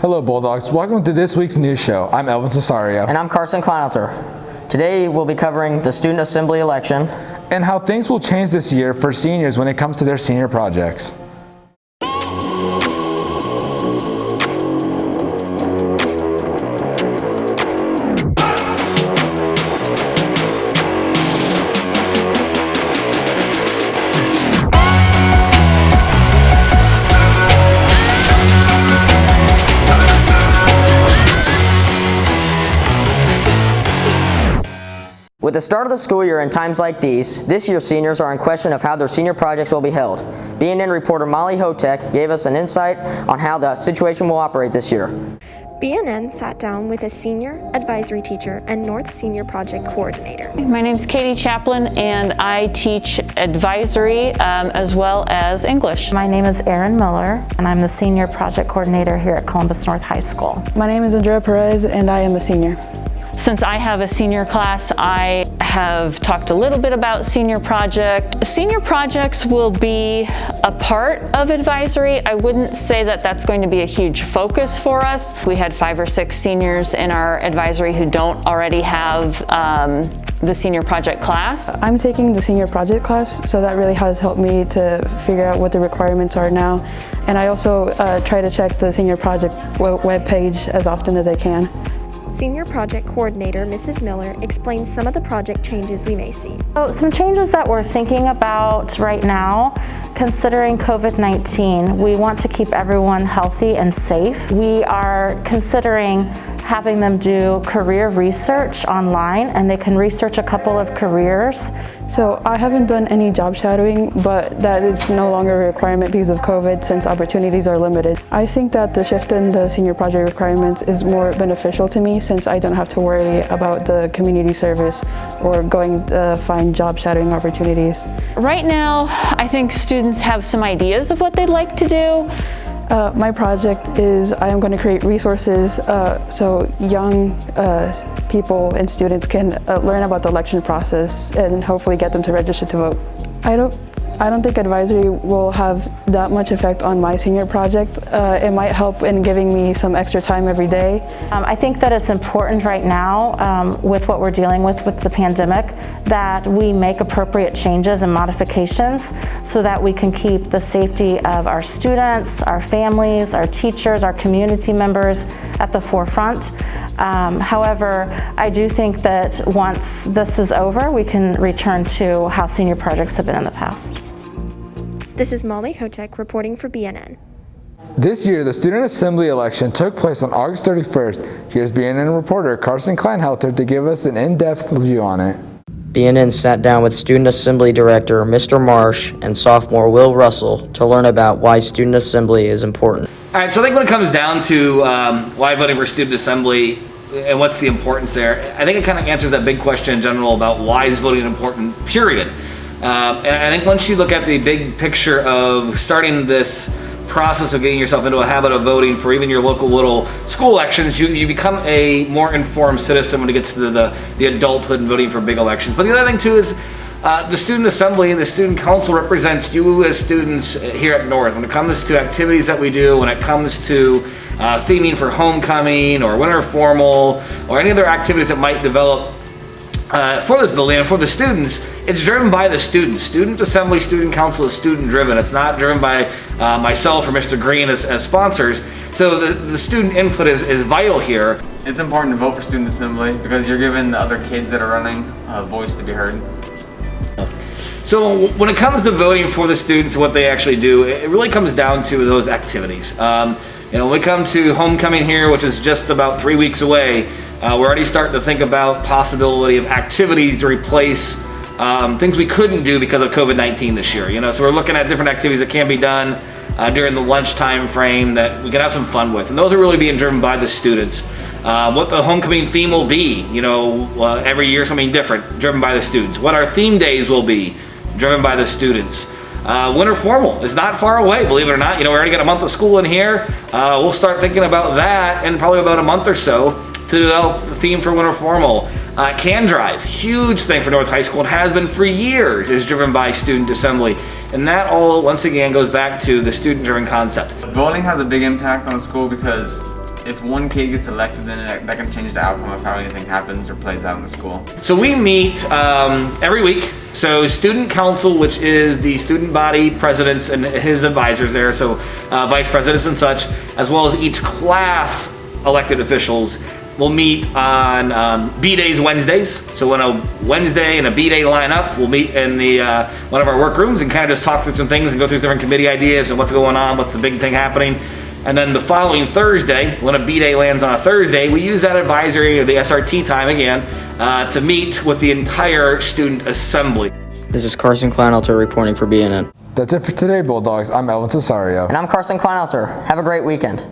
Hello Bulldogs, welcome to this week's news show. I'm Elvin Cesario. And I'm Carson Kleinalter. Today we'll be covering the student assembly election and how things will change this year for seniors when it comes to their senior projects. With the start of the school year and times like these, this year's seniors are in question of how their senior projects will be held. BNN reporter Molly Hotek gave us an insight on how the situation will operate this year. BNN sat down with a senior advisory teacher and North Senior Project Coordinator. My name is Katie Chaplin and I teach advisory as well as English. My name is Erin Miller and I'm the Senior Project Coordinator here at Columbus North High School. My name is ANDREA PEREZ and I am a senior. Since I have a senior class, I have talked a little bit about senior project. Senior projects will be a part of advisory. I wouldn't say that that's going to be a huge focus for us. We had 5 or 6 seniors in our advisory who don't already have the senior project class. I'm taking the senior project class, so that really has helped me to figure out what the requirements are now. And I also try to check the senior project web page as often as I can. Senior Project Coordinator Mrs. Miller explains some of the project changes we may see. So some changes that we're thinking about right now, considering COVID-19, we want to keep everyone healthy and safe. We are considering having them do career research online, and they can research a couple of careers. So I haven't done any job shadowing, but that is no longer a requirement because of COVID, since opportunities are limited. I think that the shift in the senior project requirements is more beneficial to me, since I don't have to worry about the community service or going to find job shadowing opportunities. Right now, I think students have some ideas of what they'd like to do. My project is I am going to create resources so young people and students can learn about the election process and hopefully get them to register to vote. I don't think advisory will have that much effect on my senior project. It might help in giving me some extra time every day. I think that it's important right now with what we're dealing with the pandemic that we make appropriate changes and modifications so that we can keep the safety of our students, our families, our teachers, our community members at the forefront. However, I do think that once this is over, we can return to how senior projects have been in the past. This is Molly Hotek reporting for BNN. This year, the student assembly election took place on August 31st. Here's BNN reporter Carson Kleinalter to give us an in-depth view on it. BNN sat down with Student Assembly Director Mr. Marsh and sophomore Will Russell to learn about why student assembly is important. All right, so I think when it comes down to why voting for student assembly and what's the importance there, I think it kind of answers that big question in general about why is voting important, period. And I think once you look at the big picture of starting this process of getting yourself into a habit of voting for even your local little school elections, you become a more informed citizen when it gets to the adulthood and voting for big elections. But the other thing too is the student assembly and the student council represents you as students here at North. When it comes to activities that we do, when it comes to theming for homecoming or winter formal or any other activities that might develop for this building and for the students, it's driven by the students. Student assembly, student council is student driven. It's not driven by myself or Mr. Green as sponsors. So the student input is vital here. It's important to vote for student assembly because you're giving the other kids that are running a voice to be heard. So when it comes to voting for the students and what they actually do, it really comes down to those activities. When we come to homecoming here, which is just about 3 weeks away, we're already starting to think about possibility of activities to replace things we couldn't do because of COVID-19 this year. So we're looking at different activities that can be done during the lunchtime frame that we can have some fun with, and those are really being driven by the students. What the homecoming theme will be, every year something different, driven by the students. What our theme days will be, driven by the students. Winter formal is not far away, believe it or not. We already got a month of school in here. We'll start thinking about that in probably about a month or so to develop the theme for winter formal. Can Drive, huge thing for North High School, and has been for years, is driven by student assembly. And that all, once again, goes back to the student-driven concept. Voting has a big impact on the school because if one kid gets elected, then that can change the outcome of how anything happens or plays out in the school. So we meet every week. So student council, which is the student body presidents and his advisors there, so vice presidents and such, as well as each class elected officials, will meet on B days Wednesdays. So when a Wednesday and a B day line up, we'll meet in the one of our workrooms and kind of just talk through some things and go through different committee ideas and what's going on, what's the big thing happening. And then the following Thursday, when a B day lands on a Thursday, we use that advisory or the SRT time again to meet with the entire student assembly. This is Carson Kleinalter reporting for BNN. That's it for today, Bulldogs. I'm Elvin Cesario. And I'm Carson Kleinalter. Have a great weekend.